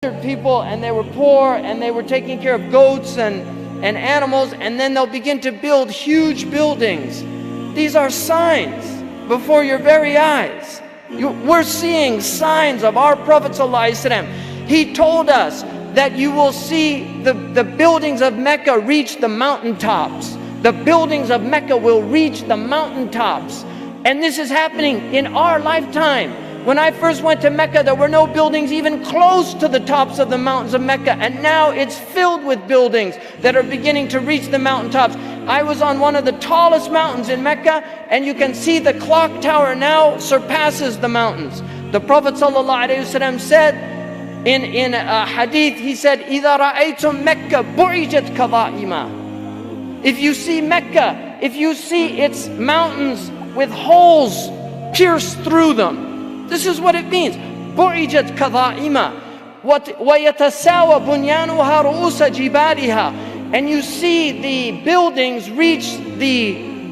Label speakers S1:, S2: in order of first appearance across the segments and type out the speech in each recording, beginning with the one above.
S1: people, and they were poor, and they were taking care of goats and animals, and then they'll begin to build huge buildings. These are signs before your very eyes. We're seeing signs of our Prophet ﷺ. He told us that you will see the buildings of Mecca reach the mountaintops. The buildings of Mecca will reach the mountaintops. And this is happening in our lifetime. When I first went to Mecca, there were no buildings even close to the tops of the mountains of Mecca. And now it's filled with buildings that are beginning to reach the mountaintops. I was on one of the tallest mountains in Mecca, and you can see the clock tower now surpasses the mountains. The Prophet ﷺ said in a hadith, he said, إِذَا رَأَيْتُمْ مَكَّةَ بُعِجَتْ كَظَائِمًا. If you see Mecca, if you see its mountains with holes pierced through them, this is what it means. بُعِجَتْ كَظَائِمًا وَيَتَسَاوَى بُنْيَانُهَا رُؤُوسَ جِبَالِهَا. And you see the buildings reach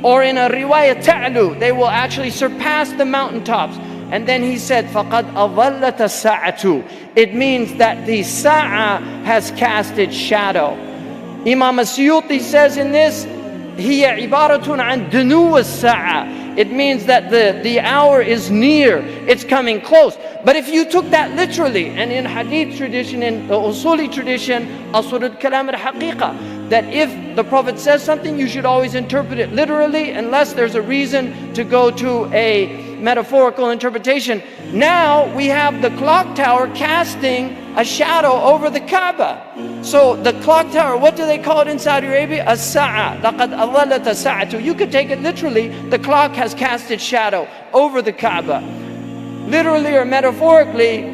S1: or in a riwayah ta'lu, they will actually surpass the mountaintops. And then he said, فَقَدْ أَظَلَّتَ السَّاعَةُ. It means that the sa'a has cast its shadow. Imam As-Suyuti says in this, هِيَ عِبَارَةٌ عَنْ دُنُوَ السَّاعَةِ. It means that the hour is near, it's coming close. But if you took that literally, and in hadith tradition, in the usuli tradition, asrul kalam al-haqiqa, that if the Prophet says something, you should always interpret it literally, unless there's a reason to go to a metaphorical interpretation. Now we have the clock tower casting a shadow over the Kaaba. So the clock tower, what do they call it in Saudi Arabia? As-sa'a. لَقَدْ أَظَلَّتَ السَّاعَةُ. You could take it literally, the clock has cast its shadow over the Kaaba. Literally or metaphorically,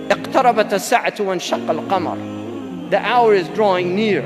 S1: اقتربت الساعة وانشق القمر. The hour is drawing near.